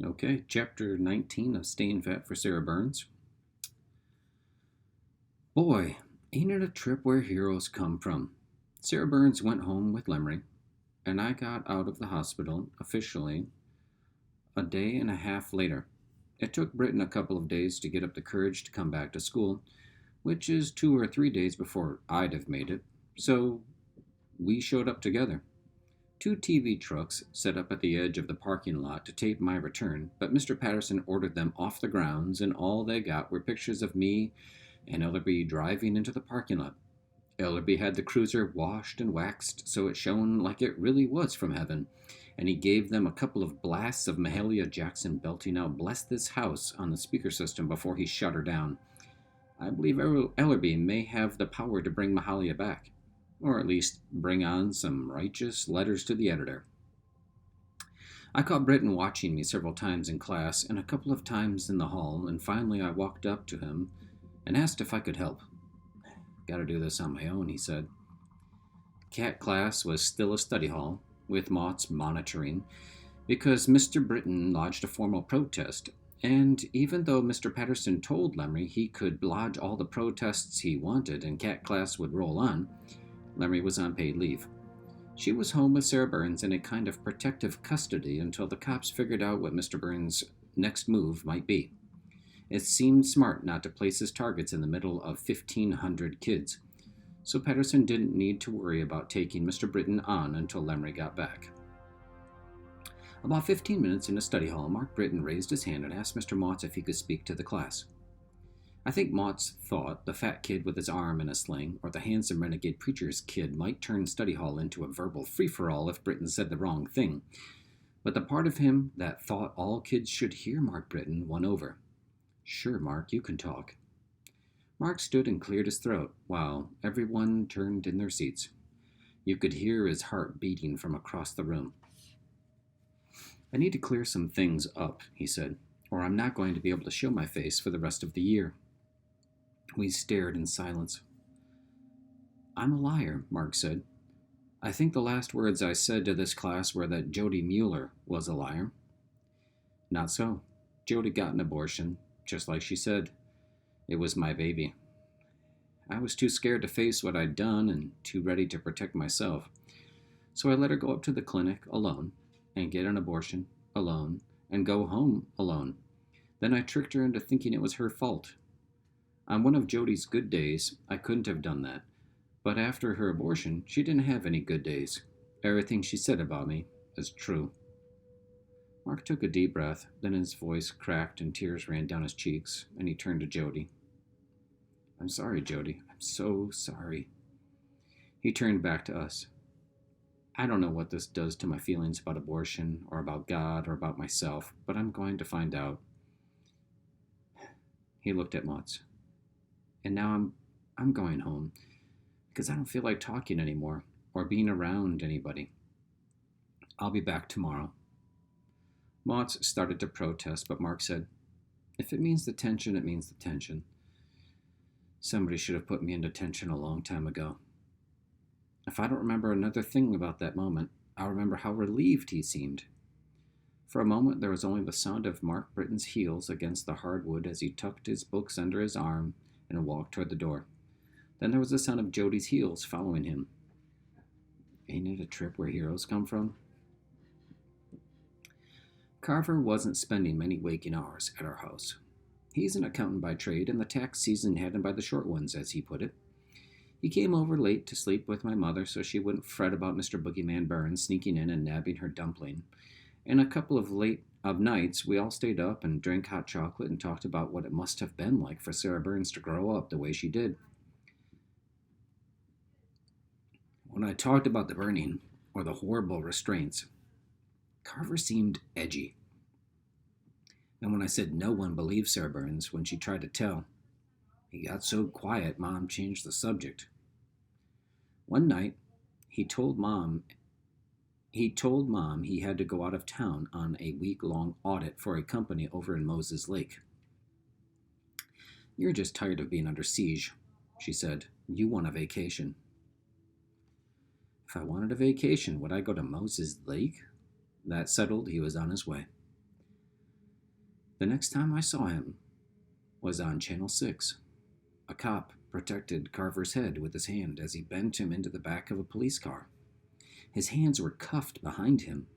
Okay, Chapter 19 of Staying Fat for Sarah Burns. Boy, ain't it a trip where heroes come from. Sarah Burns went home with Lemry, and I got out of the hospital officially a day and a half later. It took Britton a couple of days to get up the courage to come back to school, which is 2 or 3 days before I'd have made it, so we showed up together. 2 TV trucks set up at the edge of the parking lot to tape my return, but Mr. Patterson ordered them off the grounds, and all they got were pictures of me and Ellerby driving into the parking lot. Ellerby had the cruiser washed and waxed so it shone like it really was from heaven, and he gave them a couple of blasts of Mahalia Jackson belting out "Bless This House" on the speaker system before he shut her down. I believe Ellerby may have the power to bring Mahalia back, or at least bring on some righteous letters to the editor. I caught Britton watching me several times in class and a couple of times in the hall, and finally I walked up to him and asked if I could help. "Gotta do this on my own," he said. Cat class was still a study hall, with Mott's monitoring, because Mr. Britton lodged a formal protest, and even though Mr. Patterson told Lemry he could lodge all the protests he wanted and cat class would roll on, Lemry was on paid leave. She was home with Sarah Burns in a kind of protective custody until the cops figured out what Mr. Burns' next move might be. It seemed smart not to place his targets in the middle of 1,500 kids, so Patterson didn't need to worry about taking Mr. Britton on until Lemry got back. About 15 minutes in the study hall, Mark Britton raised his hand and asked Mr. Motts if he could speak to the class. I think Motts thought the fat kid with his arm in a sling or the handsome renegade preacher's kid might turn study hall into a verbal free-for-all if Britton said the wrong thing, but the part of him that thought all kids should hear Mark Britton won over. "Sure, Mark, you can talk." Mark stood and cleared his throat, while everyone turned in their seats. You could hear his heart beating from across the room. "I need to clear some things up," he said, "or I'm not going to be able to show my face for the rest of the year." We stared in silence. "I'm a liar," Mark said. "I think the last words I said to this class were that Jody Mueller was a liar." "Not so. Jody got an abortion, just like she said. It was my baby. I was too scared to face what I'd done and too ready to protect myself. So I let her go up to the clinic alone and get an abortion alone and go home alone. Then I tricked her into thinking it was her fault. On one of Jody's good days, I couldn't have done that. But after her abortion, she didn't have any good days. Everything she said about me is true." Mark took a deep breath, then his voice cracked and tears ran down his cheeks, and he turned to Jody. "I'm sorry, Jody. I'm so sorry." He turned back to us. "I don't know what this does to my feelings about abortion, or about God, or about myself, but I'm going to find out." He looked at Motts. "And now I'm going home, because I don't feel like talking anymore, or being around anybody. I'll be back tomorrow." Motts started to protest, but Mark said, "If it means detention, it means detention. Somebody should have put me in detention a long time ago." If I don't remember another thing about that moment, I'll remember how relieved he seemed. For a moment, there was only the sound of Mark Britton's heels against the hardwood as he tucked his books under his arm and walked toward the door. Then there was the sound of Jody's heels following him. Ain't it a trip where heroes come from? Carver wasn't spending many waking hours at our house. He's an accountant by trade, and the tax season had him by the short ones, as he put it. He came over late to sleep with my mother so she wouldn't fret about Mr. Boogeyman Burns sneaking in and nabbing her dumpling. And a couple of nights, we all stayed up and drank hot chocolate and talked about what it must have been like for Sarah Burns to grow up the way she did. When I talked about the burning, or the horrible restraints, Carver seemed edgy. And when I said no one believed Sarah Burns when she tried to tell, he got so quiet Mom changed the subject. One night, he told Mom he had to go out of town on a week-long audit for a company over in Moses Lake. "You're just tired of being under siege," she said. "You want a vacation." If I wanted a vacation, would I go to Moses Lake? That settled, he was on his way. The next time I saw him was on Channel 6. A cop protected Carver's head with his hand as he bent him into the back of a police car. His hands were cuffed behind him.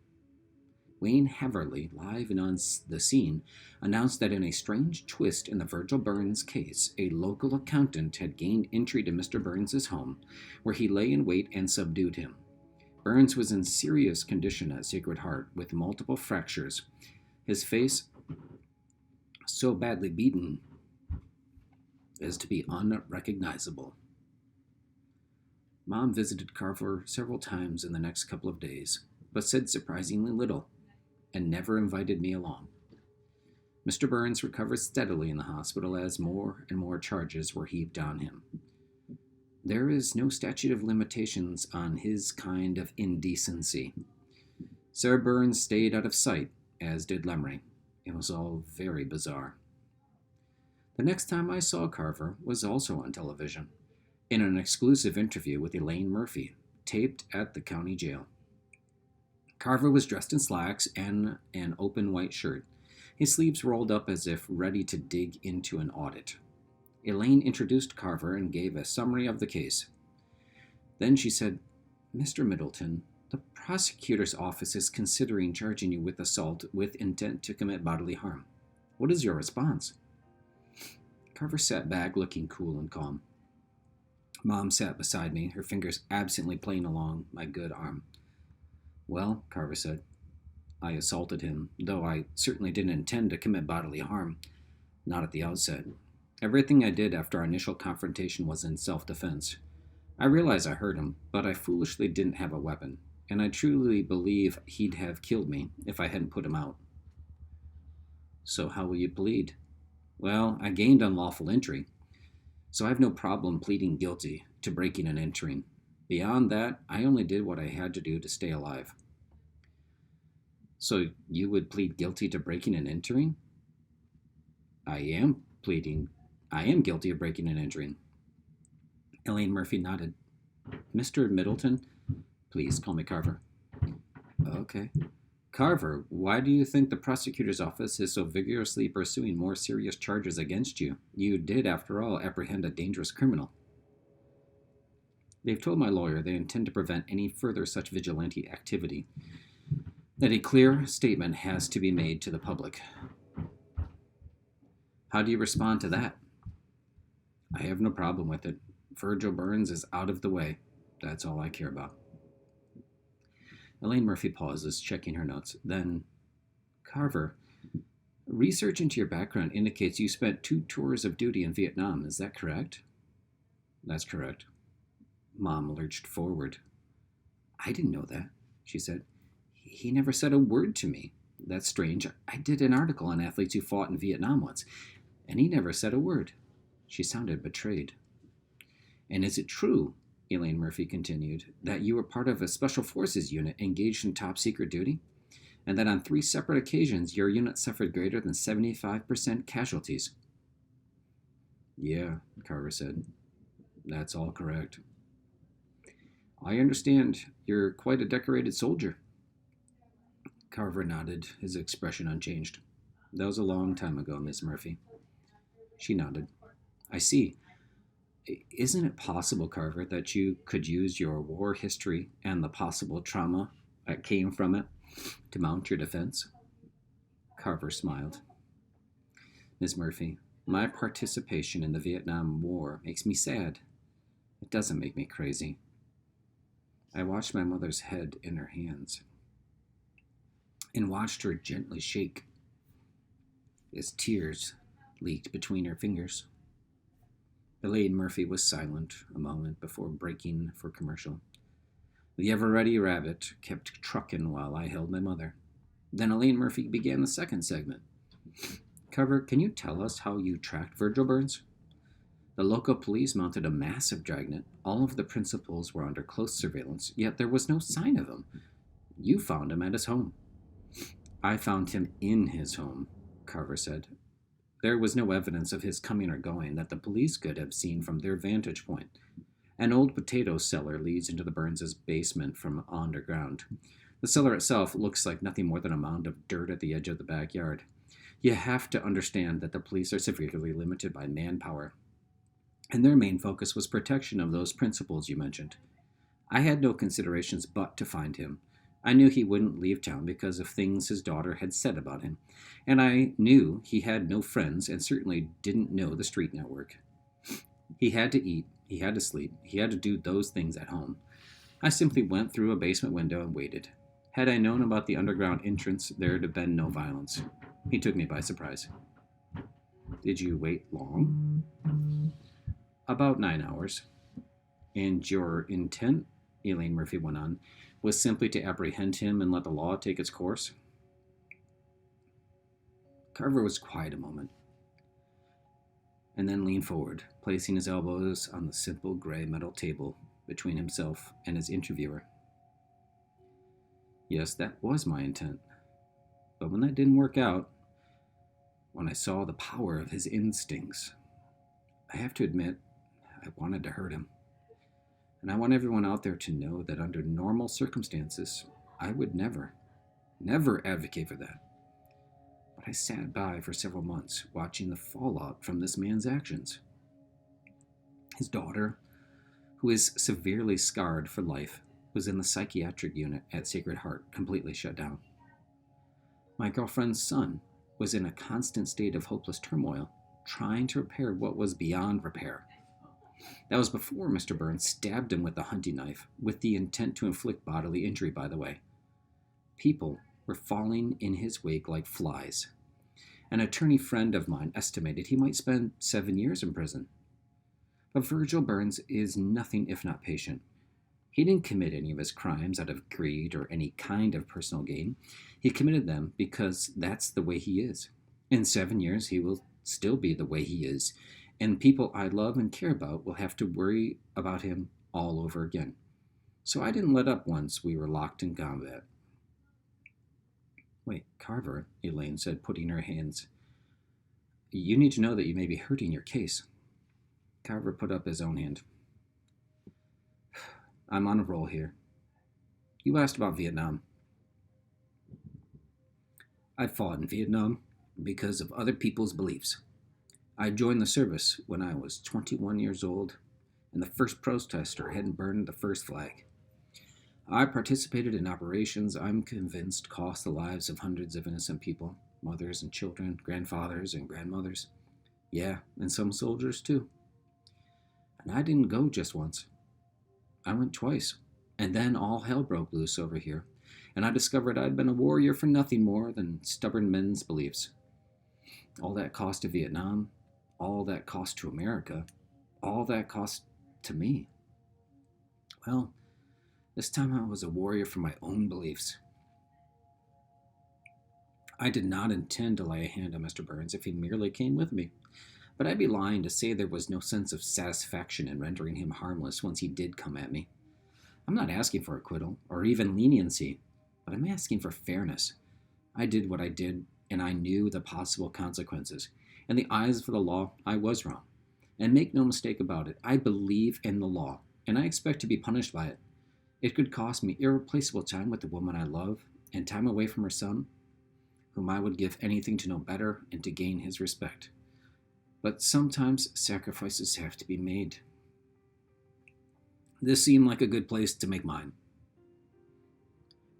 Wayne Heverly, live and on the scene, announced that in a strange twist in the Virgil Burns case, a local accountant had gained entry to Mr. Burns's home, where he lay in wait and subdued him. Burns was in serious condition at Sacred Heart, with multiple fractures, his face so badly beaten as to be unrecognizable. Mom visited Carver several times in the next couple of days, but said surprisingly little, and never invited me along. Mr. Burns recovered steadily in the hospital as more and more charges were heaped on him. There is no statute of limitations on his kind of indecency. Sarah Burns stayed out of sight, as did Lemry. It was all very bizarre. The next time I saw Carver was also on television, in an exclusive interview with Elaine Murphy, taped at the county jail. Carver was dressed in slacks and an open white shirt, his sleeves rolled up as if ready to dig into an audit. Elaine introduced Carver and gave a summary of the case. Then she said, "Mr. Middleton, the prosecutor's office is considering charging you with assault with intent to commit bodily harm. What is your response?" Carver sat back, looking cool and calm. Mom sat beside me, her fingers absently playing along my good arm. "Well," Carver said, "I assaulted him, though I certainly didn't intend to commit bodily harm. Not at the outset. Everything I did after our initial confrontation was in self-defense. I realize I hurt him, but I foolishly didn't have a weapon, and I truly believe he'd have killed me if I hadn't put him out." "So how will you plead?" "Well, I gained unlawful entry, so I have no problem pleading guilty to breaking and entering. Beyond that, I only did what I had to do to stay alive." "So you would plead guilty to breaking and entering?" I am guilty of breaking and entering." Elaine Murphy nodded. "Mr. Middleton, please call me Carver." "Okay. Carver, why do you think the prosecutor's office is so vigorously pursuing more serious charges against you? You did, after all, apprehend a dangerous criminal." "They've told my lawyer they intend to prevent any further such vigilante activity, that a clear statement has to be made to the public." "How do you respond to that?" "I have no problem with it. Virgil Burns is out of the way. That's all I care about." Elaine Murphy pauses, checking her notes. Then, "Carver, research into your background indicates you spent 2 tours of duty in Vietnam. Is that correct?" "That's correct." Mom lurched forward. "I didn't know that," she said. "He never said a word to me. That's strange. I did an article on athletes who fought in Vietnam once, and he never said a word." She sounded betrayed. "And is it true," Elaine Murphy continued, "that you were part of a special forces unit engaged in top-secret duty, and that on 3 separate occasions your unit suffered greater than 75% casualties?" "Yeah," Carver said. "That's all correct." "I understand you're quite a decorated soldier." Carver nodded, his expression unchanged. "That was a long time ago, Miss Murphy." She nodded. "I see. Isn't it possible, Carver, that you could use your war history and the possible trauma that came from it to mount your defense?" Carver smiled. "Ms. Murphy, my participation in the Vietnam War makes me sad. It doesn't make me crazy." I watched my mother's head in her hands and watched her gently shake as tears leaked between her fingers. Elaine Murphy was silent a moment before breaking for commercial. The ever-ready rabbit kept trucking while I held my mother. Then Elaine Murphy began the second segment. "Carver, can you tell us how you tracked Virgil Burns?" "The local police mounted a massive dragnet. All of the principals were under close surveillance, yet there was no sign of him. You found him at his home." "I found him in his home," Carver said. "There was no evidence of his coming or going that the police could have seen from their vantage point. An old potato cellar leads into the Burns' basement from underground. The cellar itself looks like nothing more than a mound of dirt at the edge of the backyard. You have to understand that the police are severely limited by manpower, and their main focus was protection of those principles you mentioned. I had no considerations but to find him. I knew he wouldn't leave town because of things his daughter had said about him, and I knew he had no friends and certainly didn't know the street network. He had to eat, he had to sleep, he had to do those things at home. I simply went through a basement window and waited. Had I known about the underground entrance, there'd have been no violence. He took me by surprise. Did you wait long? About 9 hours. And your intent, Elaine Murphy went on, was simply to apprehend him and let the law take its course? Carver was quiet a moment, and then leaned forward, placing his elbows on the simple gray metal table between himself and his interviewer. Yes, that was my intent. But when that didn't work out, when I saw the power of his instincts, I have to admit, I wanted to hurt him. And I want everyone out there to know that under normal circumstances, I would never advocate for that. But I sat by for several months, watching the fallout from this man's actions. His daughter, who is severely scarred for life, was in the psychiatric unit at Sacred Heart, completely shut down. My girlfriend's son was in a constant state of hopeless turmoil, trying to repair what was beyond repair. That was before Mr. Burns stabbed him with a hunting knife, with the intent to inflict bodily injury, by the way. People were falling in his wake like flies. An attorney friend of mine estimated he might spend 7 years in prison. But Virgil Burns is nothing if not patient. He didn't commit any of his crimes out of greed or any kind of personal gain. He committed them because that's the way he is. In 7 years, he will still be the way he is, and people I love and care about will have to worry about him all over again. So I didn't let up once we were locked in combat. Wait, Carver, Elaine said, putting her hands. You need to know that you may be hurting your case. Carver put up his own hand. I'm on a roll here. You asked about Vietnam. I fought in Vietnam because of other people's beliefs. I joined the service when I was 21 years old, and the first protester hadn't burned the first flag. I participated in operations I'm convinced cost the lives of hundreds of innocent people, mothers and children, grandfathers and grandmothers. Yeah, and some soldiers too. And I didn't go just once. I went twice, and then all hell broke loose over here, and I discovered I'd been a warrior for nothing more than stubborn men's beliefs. All that cost to Vietnam, all that cost to America, all that cost to me. Well, this time I was a warrior for my own beliefs. I did not intend to lay a hand on Mr. Burns if he merely came with me, but I'd be lying to say there was no sense of satisfaction in rendering him harmless once he did come at me. I'm not asking for acquittal or even leniency, but I'm asking for fairness. I did what I did, and I knew the possible consequences. In the eyes of the law, I was wrong. And make no mistake about it, I believe in the law, and I expect to be punished by it. It could cost me irreplaceable time with the woman I love, and time away from her son, whom I would give anything to know better and to gain his respect. But sometimes sacrifices have to be made. This seemed like a good place to make mine.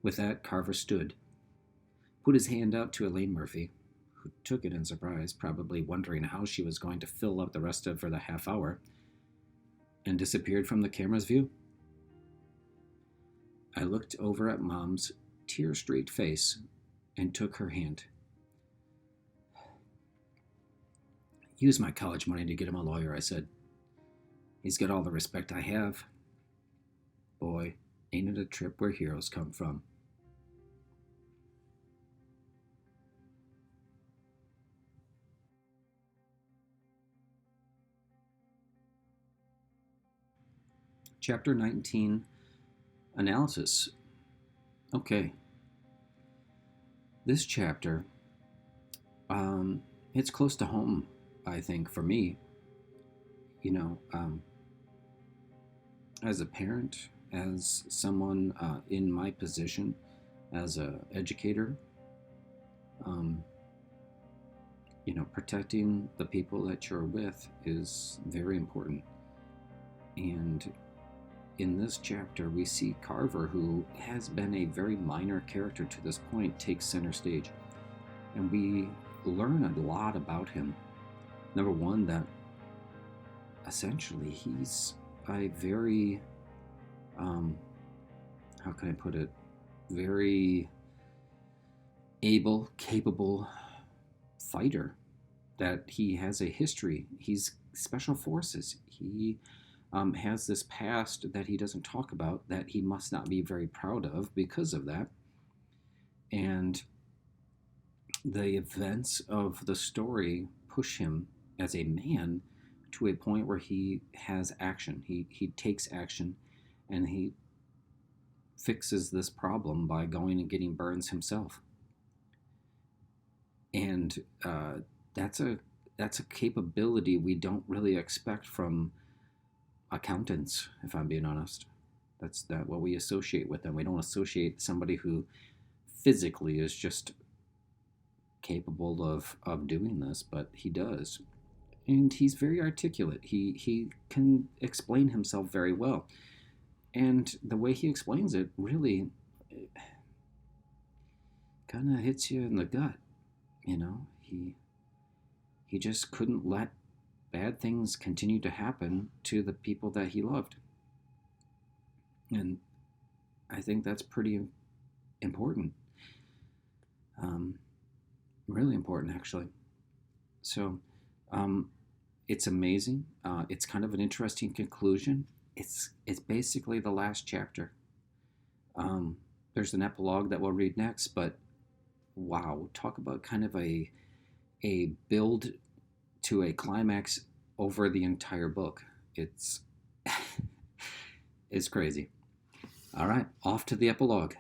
With that, Carver stood, put his hand out to Elaine Murphy, who took it in surprise, probably wondering how she was going to fill up the rest of the half hour, and disappeared from the camera's view. I looked over at Mom's tear-streaked face and took her hand. Use my college money to get him a lawyer, I said. He's got all the respect I have. Boy, ain't it a trip where heroes come from. Chapter 19, Analysis. Okay. This chapter, it's close to home, I think, for me. As a parent, as someone in my position, as an educator, protecting the people that you're with is very important. And in this chapter, we see Carver, who has been a very minor character to this point, take center stage. And we learn a lot about him. Number one, that essentially he's a very, how can I put it, very able, capable fighter, that he has a history. He's special forces. He has this past that he doesn't talk about, that he must not be very proud of because of that. And the events of the story push him as a man to a point where he has action. He takes action, and he fixes this problem by going and getting burns himself. And that's a capability we don't really expect from accountants, if I'm being honest. That's what we associate with them. We don't associate somebody who physically is just capable of doing this, but he does. And he's very articulate. He can explain himself very well. And the way he explains it really kind of hits you in the gut. He just couldn't let bad things continue to happen to the people that he loved. And I think that's pretty important. Really important, actually. So it's amazing. It's kind of an interesting conclusion. It's basically the last chapter. There's an epilogue that we'll read next, but wow, talk about kind of a build to a climax over the entire book. It's crazy. All right, off to the epilogue.